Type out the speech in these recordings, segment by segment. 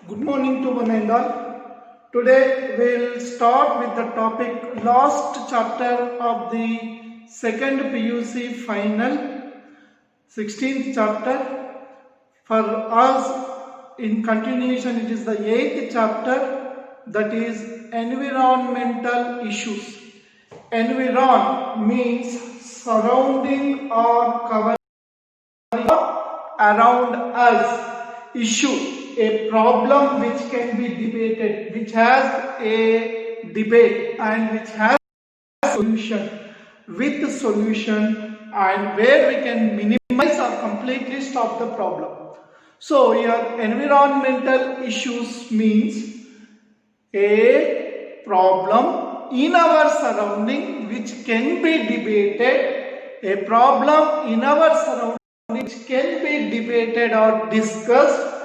Good morning to one and all. Today we'll start with the topic last chapter of the second PUC final 16th chapter. For us in continuation it is the 8th chapter, that is environmental issues. Environ means surrounding or covering around us. Issue, a problem which can be debated, which has a debate and which has a solution, with the solution, and where we can minimize or completely stop the problem. So here environmental issues means a problem in our surrounding which can be debated, a problem in our surrounding which can be debated or discussed,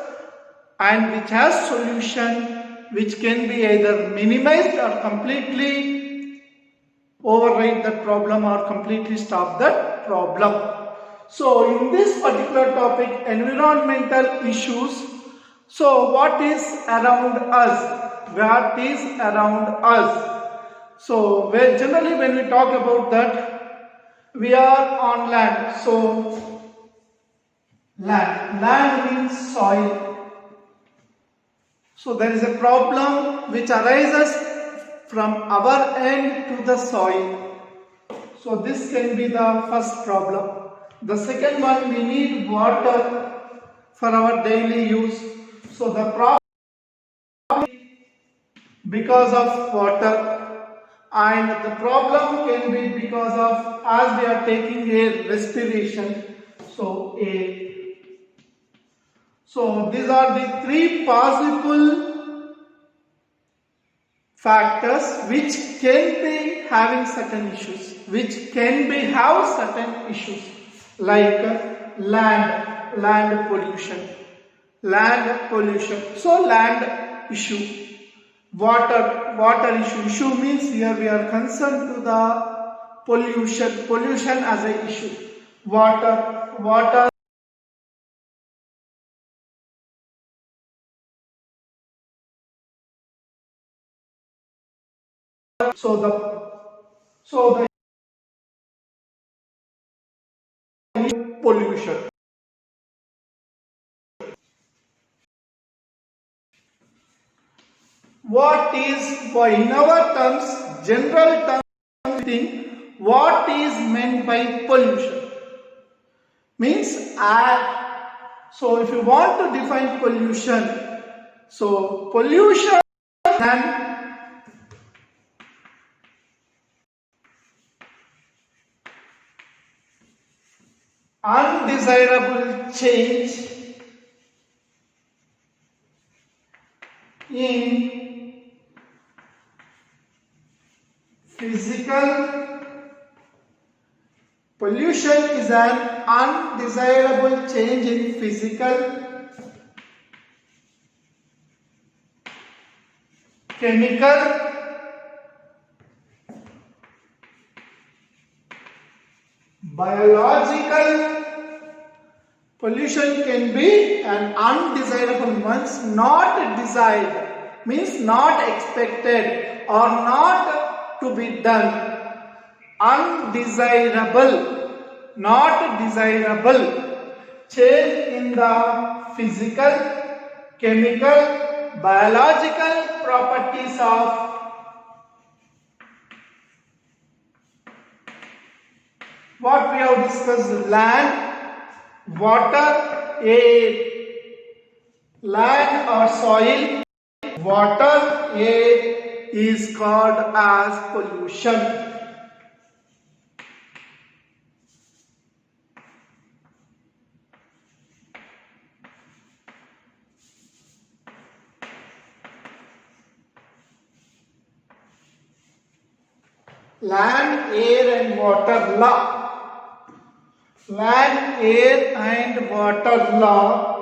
and which has solution which can be either minimized or completely override that problem or completely stop that problem. So in this particular topic, environmental issues, so what is around us? What is around us? So generally when we talk about that, we are on land. So land means soil. So there is a problem which arises from our end to the soil. So this can be the first problem. The second one, we need water for our daily use. So the problem is because of water, and the problem can be because of, as we are taking air, respiration. So air. So these are the three possible factors which can be having certain issues, which can be have certain issues, like land pollution. So land issue, water issue means here we are concerned to the pollution as a issue. Water. So the pollution. What is, in our terms, general terms, what is meant by pollution? Means air. So if you want to define pollution, so pollution can undesirable change in physical. Pollution is an undesirable change in physical, chemical, biological. Pollution can be an undesirable means not desired, means not expected or not to be done. Undesirable, not desirable change in the physical, chemical, biological properties of what we have discussed: land, water, air. Land or soil, water, air is called as pollution. Land, air and water law. Land, air and water law.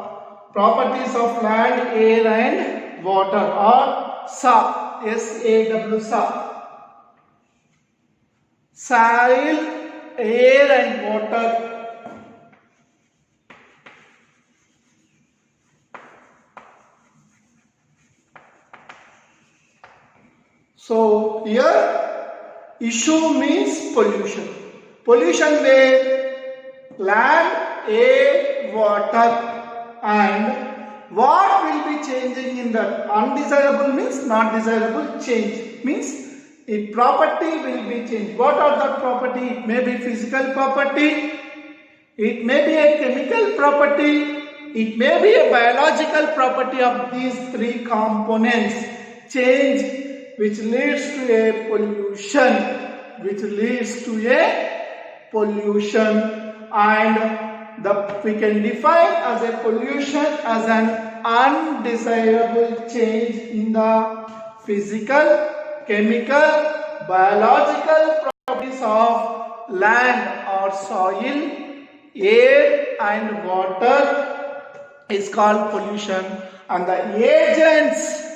Properties of land, air and water, or SAW, SAW, SAW. Soil, air and water. So here issue means pollution. Pollution where land, air, water, and what will be changing in the undesirable means not desirable, change means a property will be changed. What are the property? It may be physical property, it may be a chemical property, it may be a biological property of these three components. Change which leads to a pollution, and we can define as a pollution as an undesirable change in the physical, chemical, biological properties of land or soil, air and water is called pollution. And the agents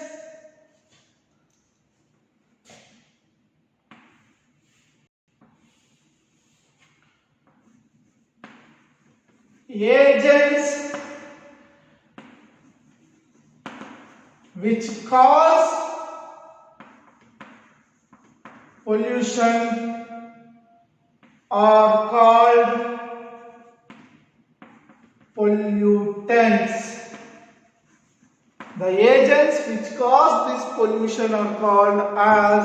which cause pollution are called pollutants. The agents which cause this pollution are called as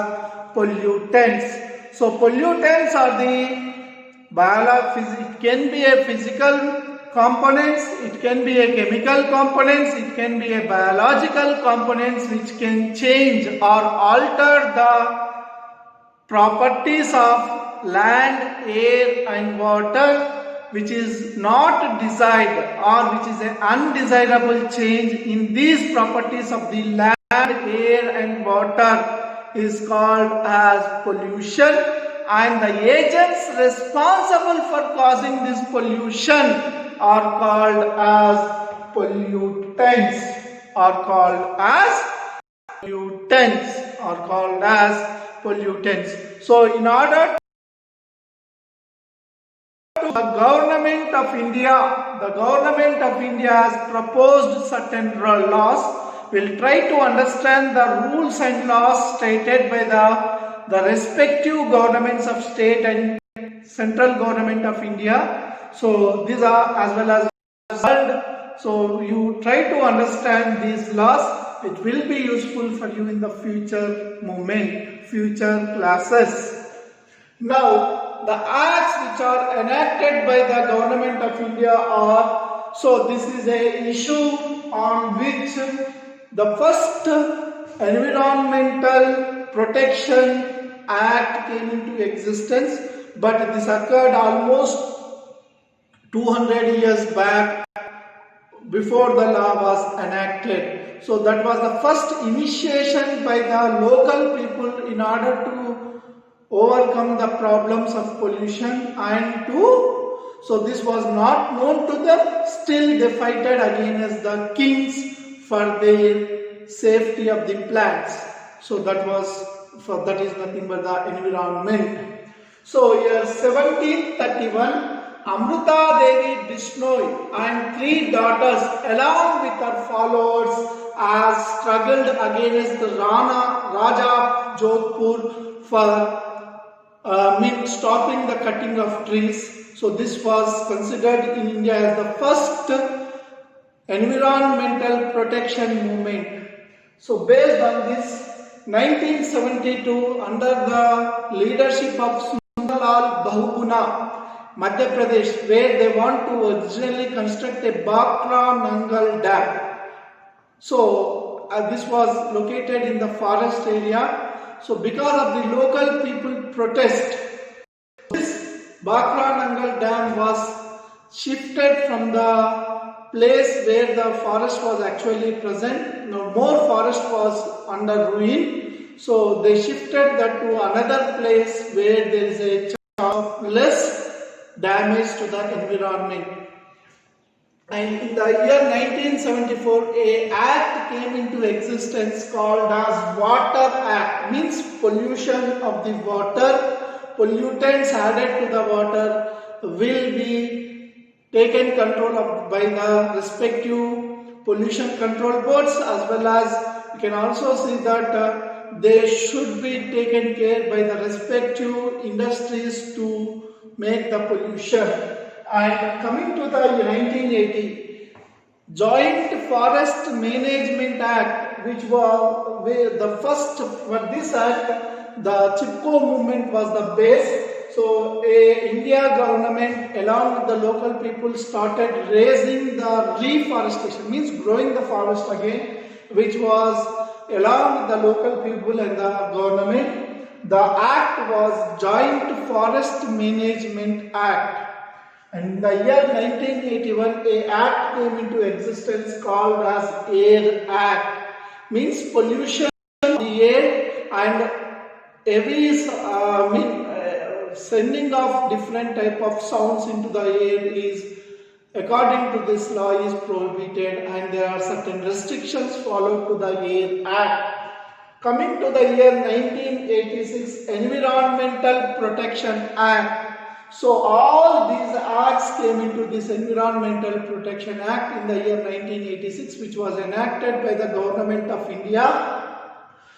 pollutants. So pollutants are the it can be a physical components, it can be a chemical components, it can be a biological components which can change or alter the properties of land, air and water, which is not desired or which is an undesirable change in these properties of the land, air and water is called as pollution. And the agents responsible for causing this pollution are called as pollutants, So in order to the government of India has proposed certain laws. We'll try to understand the rules and laws stated by the respective governments of state and central government of India. So these are as well as world. So you try to understand these laws. It will be useful for you in the future classes. Now the acts which are enacted by the government of India are, so this is a issue on which the first Environmental Protection Act came into existence, but this occurred almost 200 years back before the law was enacted. So that was the first initiation by the local people in order to overcome the problems of pollution so this was not known to them, still they fighted against the kings for their safety of the plants. So that is nothing but the environment. So year 1731, Amruta Devi Bishnoi and 3 daughters along with her followers has struggled against the Raja of Jodhpur for stopping the cutting of trees. So this was considered in India as the first environmental protection movement. So based on this, 1972, under the leadership of Sundarlal Bahuguna, Madhya Pradesh, where they want to originally construct a Bhakra Nangal Dam. So this was located in the forest area. So because of the local people protest, this Bhakra Nangal Dam was shifted from the place where the forest was actually present. Now more forest was under ruin. So they shifted that to another place where there is a chance of less damage to the environment. And in the year 1974, an act came into existence called as Water Act, means pollution of the water. Pollutants added to the water will be taken control of by the respective pollution control boards, as well as you can also see that they should be taken care by the respective industries to make the pollution. And coming to the 1980 Joint Forest Management Act, which was the first for this act, the Chipko movement was the base. So, India government along with the local people started raising the reforestation, means growing the forest again, which was along with the local people and the government. The act was Joint Forest Management Act. And in the year 1981, a act came into existence called as Air Act, means pollution of the air and heavy sending of different type of sounds into the air is, according to this law, is prohibited, and there are certain restrictions followed to the Air Act. Coming to the year 1986 Environmental Protection Act. So all these acts came into this Environmental Protection Act in the year 1986, which was enacted by the Government of India.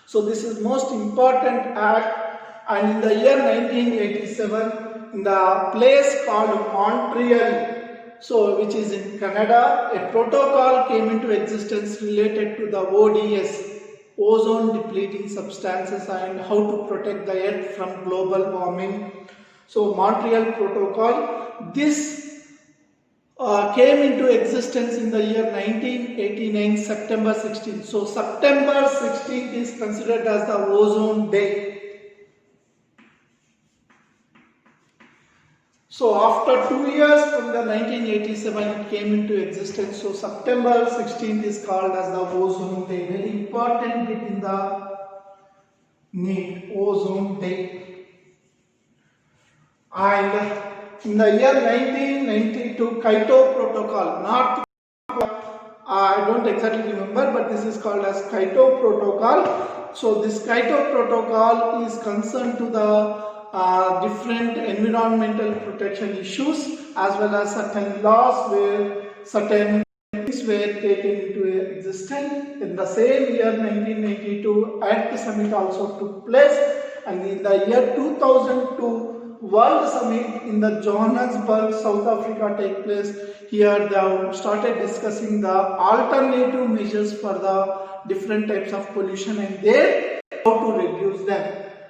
So this is most important act. And in the year 1987, in the place called Montreal, so which is in Canada, a protocol came into existence related to the ODS, ozone depleting substances, and how to protect the earth from global warming. So Montreal Protocol, this came into existence in the year 1989, September 16th. So September 16th is considered as the Ozone Day. So after 2 years from the 1987, it came into existence. So September 16th is called as the Ozone Day. Very important bit in the need, Ozone Day. And in the year 1992, Kyoto Protocol, not I don't exactly remember, but this is called as Kyoto Protocol. So this Kyoto Protocol is concerned to the different environmental protection issues, as well as certain laws where certain things were taken into existence. In the same year 1992, Earth Summit also took place, and in the year 2002, World Summit in the Johannesburg, South Africa take place. Here they have started discussing the alternative measures for the different types of pollution and there how to reduce them.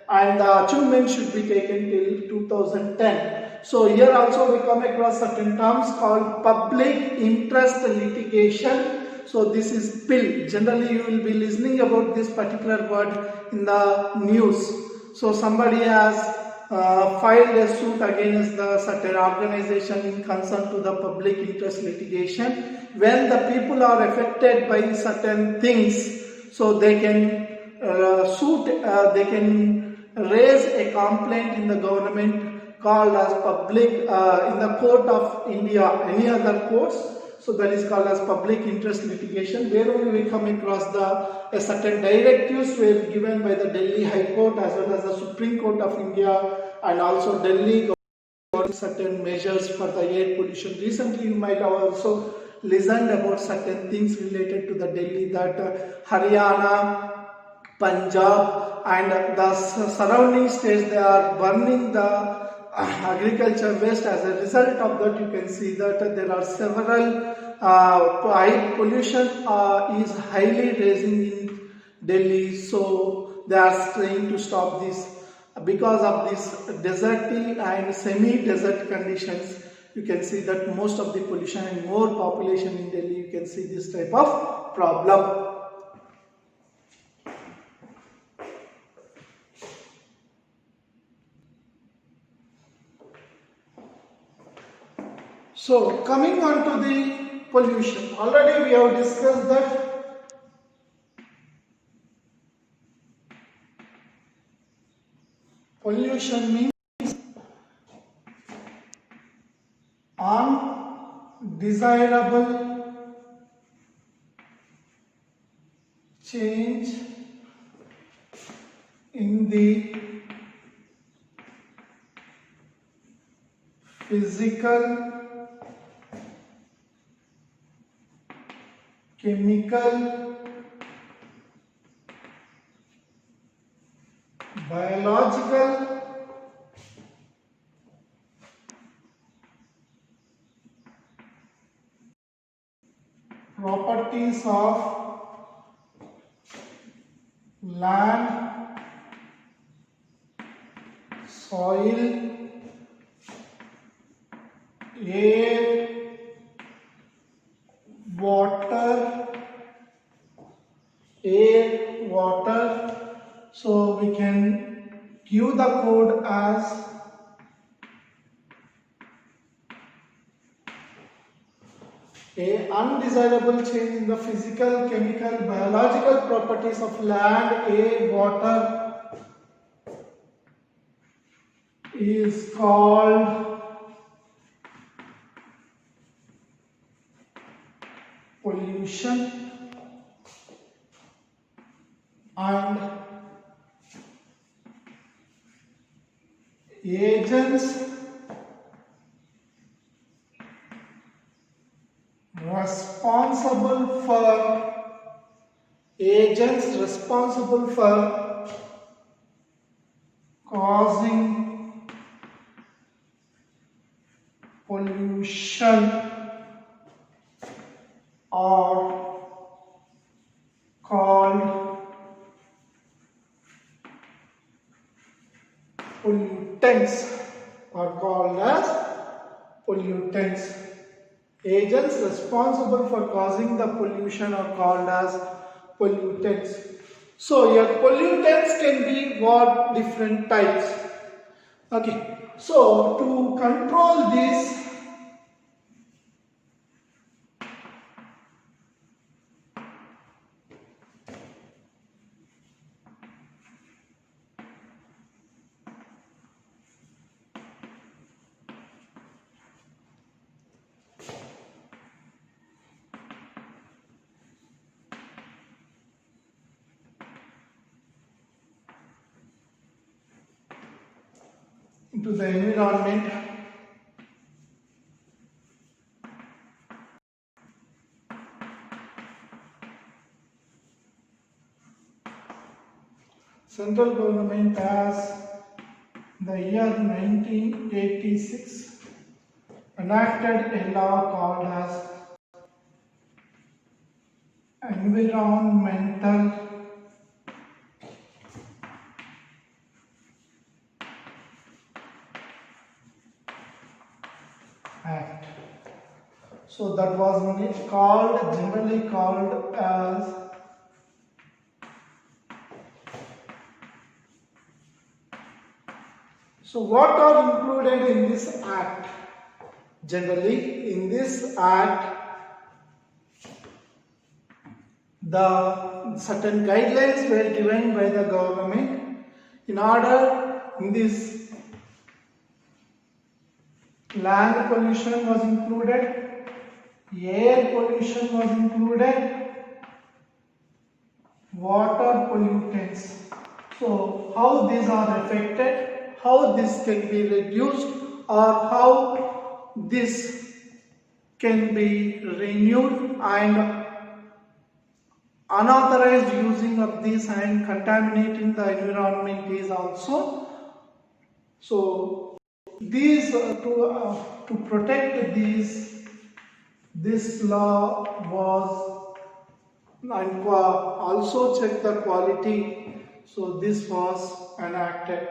And the achievement should be taken till 2010. So here also we come across certain terms called public interest litigation. So this is PIL. Generally you will be listening about this particular word in the news. So somebody has filed a suit against the certain organization in concern to the public interest litigation. When the people are affected by certain things, so they can they can raise a complaint in the government called as public in the court of India, any other courts. So that is called as public interest litigation, where we come across a certain directives were given by the Delhi High Court as well as the Supreme Court of India, and also Delhi government certain measures for the air pollution. Recently you might have also listened about certain things related to the Delhi, that Haryana, Punjab and the surrounding states, they are burning the agriculture waste. As a result of that, you can see that there are several pollution is highly raising in Delhi. So they are trying to stop this. Because of this deserty and semi-desert conditions, you can see that most of the pollution and more population in Delhi, you can see this type of problem. So coming on to the pollution, already we have discussed that pollution means undesirable change in the physical, chemical, biological properties of land, soil, air, water, so we can give the code as a undesirable change in the physical, chemical, biological properties of land, air, water is called pollution, and agents responsible for causing pollution are called pollutants, Agents responsible for causing the pollution are called as pollutants. So your pollutants can be what? Different types. Okay. So to control this, into the environment, central government has the year 1986 enacted a law called as Environmental Act. So that was generally called as So what are included in this act? Generally in this act, the certain guidelines were given by the government in order in this land pollution was included, air pollution was included, water pollutants. So how these are affected, how this can be reduced, or how this can be renewed, and unauthorized using of this and contaminating the environment is also. So these to protect these, this law was and also check the quality. So this was enacted.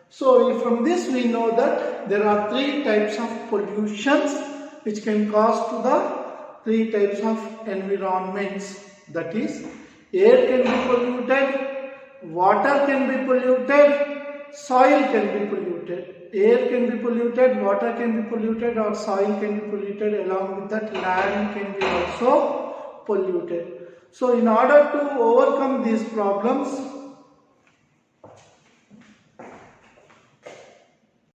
So from this we know that there are three types of pollutions which can cause to the three types of environments. That is, air can be polluted, water can be polluted, soil can be polluted. Air can be polluted, water can be polluted, or soil can be polluted. Along with that, land can be also polluted. So in order to overcome these problems,